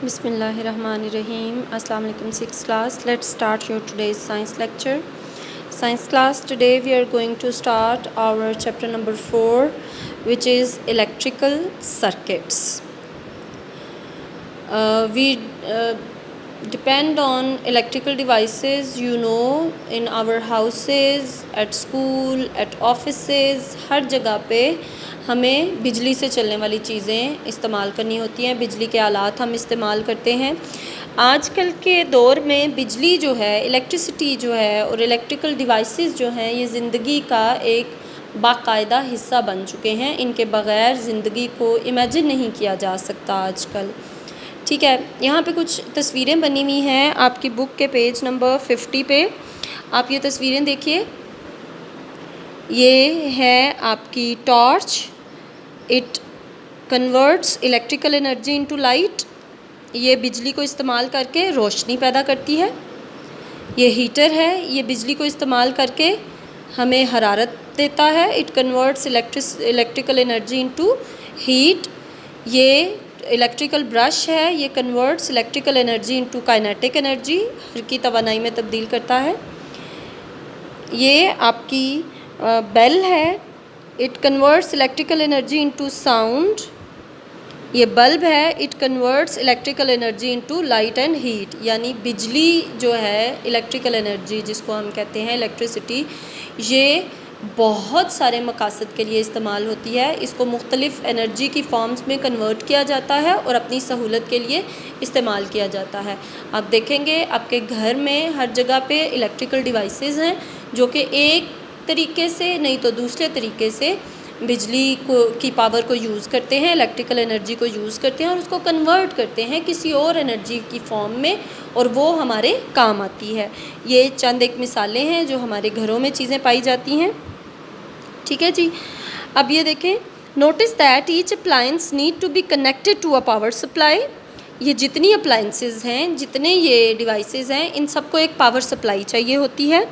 Bismillahirrahmanirrahim. Assalamu alaikum, 6th class. Let's start your today's science lecture. Science class, today we are going to start our chapter number 4, which is electrical circuits. We depend on electrical devices, in our houses, at school, at offices, हर जगह पे हमें बिजली से चलने वाली चीज़ें इस्तेमाल करनी होती हैं, बिजली के आलात हम इस्तेमाल करते हैं। आजकल के दौर में बिजली जो है, इलेक्ट्रिसिटी जो है और इलेक्ट्रिकल डिवाइसेस जो हैं, ये ज़िंदगी का एक बाकायदा हिस्सा बन चुके हैं। इनके बग़ैर ज़िंदगी को इमेजिन नहीं किया जा सकता आजकल। ठीक है, यहाँ पे कुछ तस्वीरें बनी हुई हैं आपकी बुक के पेज नंबर 50 पे। आप ये तस्वीरें देखिए। ये है आपकी torch. It converts electrical energy into light. ये बिजली को इस्तेमाल करके रोशनी पैदा करती है। ये हीटर है, ये बिजली को इस्तेमाल करके हमें हरारत देता है। It converts electrical energy into heat. ये इलेक्ट्रिकल ब्रश है, ये converts electrical energy into kinetic energy, हरकी तवानाई में तब्दील करता है। ये आपकी बेल है। It converts electrical energy into sound. ये बल्ब है। It converts electrical energy into light and heat. यानी बिजली जो है, इलेक्ट्रिकल एनर्जी जिसको हम कहते हैं इलेक्ट्रिसिटी, ये बहुत सारे मकासद के लिए इस्तेमाल होती है। इसको मुख्तलिफ़ एनर्जी की फॉर्म्स में कन्वर्ट किया जाता है और अपनी सहूलत के लिए इस्तेमाल किया जाता है। आप देखेंगे आपके घर में हर जगह पे इलेक्ट्रिकल डिवाइसेस हैं जो कि एक तरीके से नहीं तो दूसरे तरीके से बिजली की पावर को यूज़ करते हैं, इलेक्ट्रिकल एनर्जी को यूज़ करते हैं और उसको कन्वर्ट करते हैं किसी और एनर्जी की फॉर्म में, और वो हमारे काम आती है। ये चंद एक मिसालें हैं जो हमारे घरों में चीज़ें पाई जाती हैं। ठीक है जी। अब ये देखें, notice that each appliance need to be connected to a power supply. ये जितनी अप्लायंसेस हैं, जितने ये डिवाइसेस हैं, इन सबको एक पावर सप्लाई चाहिए होती है।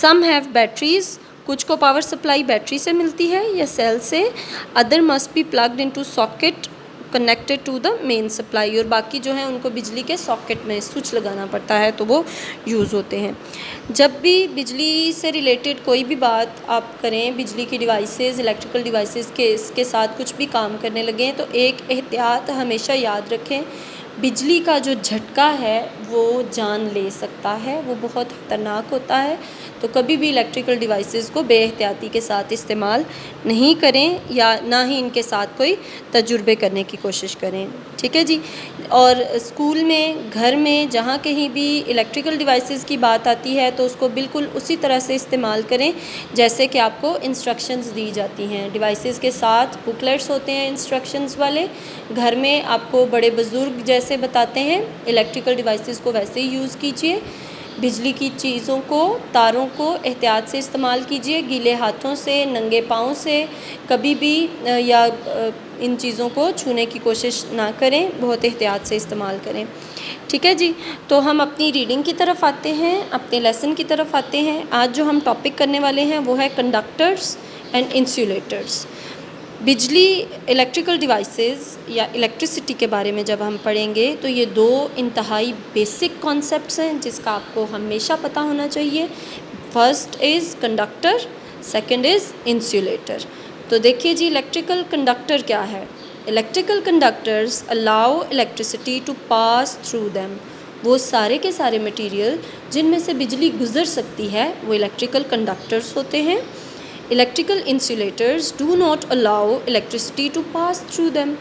सम हैव बैटरीज, कुछ को पावर सप्लाई बैटरी से मिलती है या सेल से। Other must be plugged into socket connected to the main supply, और बाकी जो है उनको बिजली के सॉकेट में स्विच लगाना पड़ता है तो वो यूज़ होते हैं। जब भी बिजली से रिलेटेड कोई भी बात आप करें, बिजली की डिवाइसेस, इलेक्ट्रिकल डिवाइसेस के इसके साथ कुछ भी काम करने लगें, तो एक एहतियात हमेशा याद रखें। बिजली का जो झटका है वो जान ले सकता है, वो बहुत ख़तरनाक होता है। तो कभी भी इलेक्ट्रिकल डिवाइसेस को बेएहतियाती के साथ इस्तेमाल नहीं करें या ना ही इनके साथ कोई तजुर्बे करने की कोशिश करें। ठीक है जी। और स्कूल में, घर में, जहाँ कहीं भी इलेक्ट्रिकल डिवाइसेस की बात आती है तो उसको बिल्कुल उसी तरह से इस्तेमाल करें जैसे कि आपको इंस्ट्रक्शंस दी जाती हैं। डिवाइसेस के साथ बुकलेट्स होते हैं इंस्ट्रक्शंस वाले। घर में आपको बड़े बुज़ुर्ग जैसे बताते हैं, इलेक्ट्रिकल डिवाइसेस को वैसे ही यूज़ कीजिए। बिजली की चीज़ों को, तारों को एहतियात से इस्तेमाल कीजिए। गीले हाथों से, नंगे पाँव से कभी भी या इन चीज़ों को छूने की कोशिश ना करें, बहुत एहतियात से इस्तेमाल करें। ठीक है जी। तो हम अपनी रीडिंग की तरफ आते हैं, अपने लेसन की तरफ आते हैं। आज जो हम टॉपिक करने वाले हैं वो है कंडक्टर्स एंड इंसुलेटर्स। बिजली, इलेक्ट्रिकल डिवाइसेस या इलेक्ट्रिसिटी के बारे में जब हम पढ़ेंगे तो ये दो इंतहाई बेसिक कॉन्सेप्ट्स हैं जिसका आपको हमेशा पता होना चाहिए। First is conductor, second is insulator. तो देखिए जी, इलेक्ट्रिकल कंडक्टर क्या है। Electrical conductors allow electricity to pass through them. वो सारे के सारे मटेरियल जिनमें से बिजली गुजर सकती है वो इलेक्ट्रिकल कंडक्टर्स होते हैं। Electrical insulators do not allow electricity to pass through them.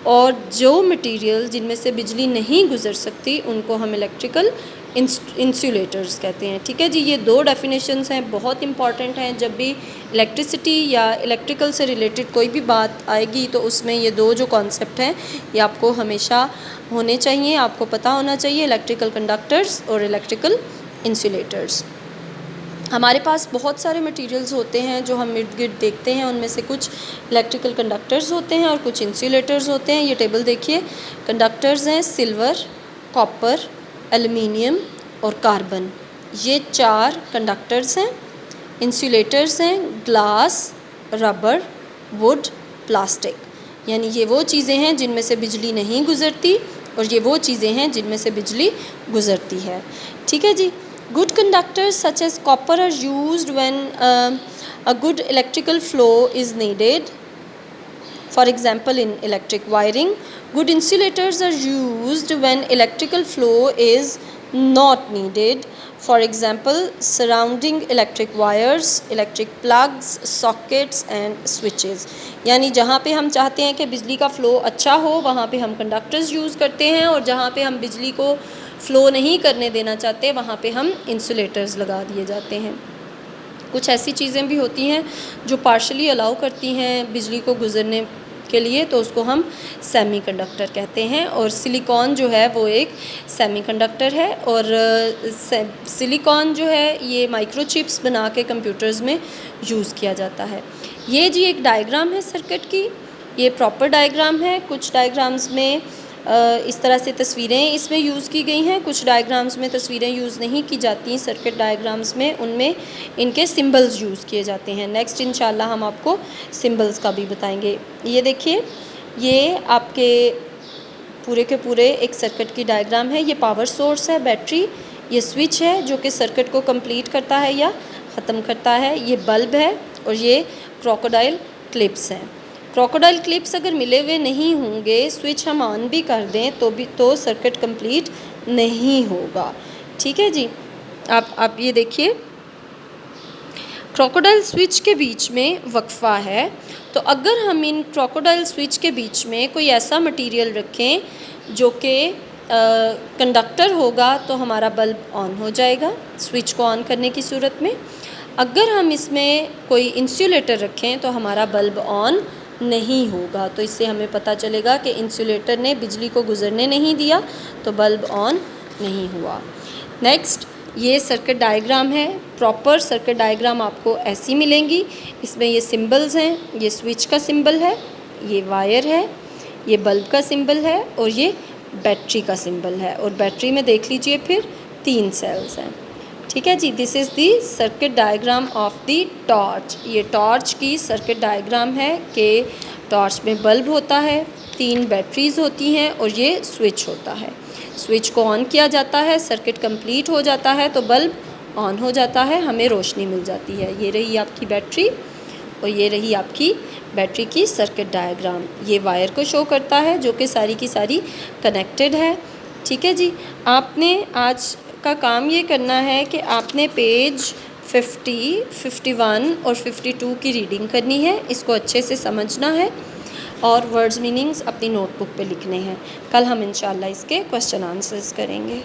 और जो मटेरियल जिनमें से बिजली नहीं गुजर सकती उनको हम इलेक्ट्रिकल इंसुलेटर्स कहते हैं। ठीक है जी। ये दो डेफिनेशंस हैं, बहुत इंपॉर्टेंट हैं। जब भी इलेक्ट्रिसिटी या इलेक्ट्रिकल से रिलेटेड कोई भी बात आएगी तो उसमें ये दो जो कॉन्सेप्ट हैं ये आपको हमेशा होने चाहिए, आपको पता होना चाहिए, इलेक्ट्रिकल कंडक्टर्स और इलेक्ट्रिकल इंसुलेटर्स। हमारे पास बहुत सारे मटेरियल्स होते हैं जो हम इर्द गिर्द देखते हैं, उनमें से कुछ इलेक्ट्रिकल कंडक्टर्स होते हैं और कुछ इंसुलेटर्स होते हैं। ये टेबल देखिए, कंडक्टर्स हैं सिल्वर, कॉपर, एल्युमिनियम और कार्बन। ये 4 कंडक्टर्स हैं। इंसुलेटर्स हैं ग्लास, रबर, वुड, प्लास्टिक। यानी ये वो चीज़ें हैं जिनमें से बिजली नहीं गुजरती और ये वो चीज़ें हैं जिनमें से बिजली गुज़रती है। ठीक है जी। Good conductors such as copper are used when a good electrical flow is needed, for example in electric wiring. Good insulators are used when electrical flow is not needed, for example surrounding electric wires, electric plugs, sockets and switches. यानी जहाँ पे हम चाहते हैं कि बिजली का flow अच्छा हो वहाँ पे हम कंडक्टर्स यूज़ करते हैं, और जहाँ पे हम बिजली को फ़्लो नहीं करने देना चाहते वहाँ पे हम इंसुलेटर्स लगा दिए जाते हैं। कुछ ऐसी चीज़ें भी होती हैं जो पार्शली अलाउ करती हैं बिजली को गुज़रने के लिए, तो उसको हम सेमीकंडक्टर कहते हैं। और सिलिकॉन जो है वो एक सेमीकंडक्टर है, और सिलिकॉन जो है ये माइक्रोचिप्स बना के कंप्यूटर्स में यूज़ किया जाता है। ये जी एक डायग्राम है सर्किट की, ये प्रॉपर डायग्राम है। कुछ डायग्राम्स में इस तरह से तस्वीरें इसमें यूज़ की गई हैं, कुछ डायग्राम्स में तस्वीरें यूज़ नहीं की जाती सर्किट डायग्राम्स में, उनमें इनके सिंबल्स यूज़ किए जाते हैं। नेक्स्ट इंशाल्लाह हम आपको सिंबल्स का भी बताएंगे। ये देखिए, ये आपके पूरे के पूरे एक सर्किट की डायग्राम है। ये पावर सोर्स है, बैटरी, ये स्विच है जो कि सर्किट को कंप्लीट करता है या ख़त्म करता है, ये बल्ब है, और ये क्रोकोडाइल क्लिप्स हैं। क्रोकोडाइल क्लिप्स अगर मिले हुए नहीं होंगे, स्विच हम ऑन भी कर दें तो सर्किट कंप्लीट नहीं होगा। ठीक है जी। आप ये देखिए, क्रोकोडाइल स्विच के बीच में वक्फा है, तो अगर हम इन क्रोकोडाइल स्विच के बीच में कोई ऐसा मटेरियल रखें जो कि कंडक्टर होगा तो हमारा बल्ब ऑन हो जाएगा स्विच को ऑन करने की सूरत में। अगर हम इसमें कोई इंसुलेटर रखें तो हमारा बल्ब ऑन नहीं होगा। तो इससे हमें पता चलेगा कि इंसुलेटर ने बिजली को गुज़रने नहीं दिया तो बल्ब ऑन नहीं हुआ। नेक्स्ट, ये सर्किट डायग्राम है। प्रॉपर सर्किट डायग्राम आपको ऐसी मिलेंगी। इसमें ये सिंबल्स हैं, ये स्विच का सिंबल है, ये वायर है, ये बल्ब का सिंबल है, और ये बैटरी का सिंबल है। और बैटरी में देख लीजिए फिर 3 सेल्स हैं। ठीक है जी। This is the circuit diagram of the torch. ये टॉर्च की सर्किट डायग्राम है कि टॉर्च में बल्ब होता है, 3 बैटरीज़ होती हैं, और ये स्विच होता है। स्विच को ऑन किया जाता है, सर्किट कंप्लीट हो जाता है तो बल्ब ऑन हो जाता है, हमें रोशनी मिल जाती है। ये रही आपकी बैटरी, और ये रही आपकी बैटरी की सर्किट डायग्राम। ये वायर को शो करता है जो कि सारी की सारी कनेक्टेड है। ठीक है जी। आपने आज का काम ये करना है कि आपने पेज 50, 51 और 52 की रीडिंग करनी है, इसको अच्छे से समझना है, और वर्ड्स मीनिंग्स अपनी नोटबुक पे लिखने हैं। कल हम इंशाल्लाह इसके क्वेश्चन आंसर्स करेंगे।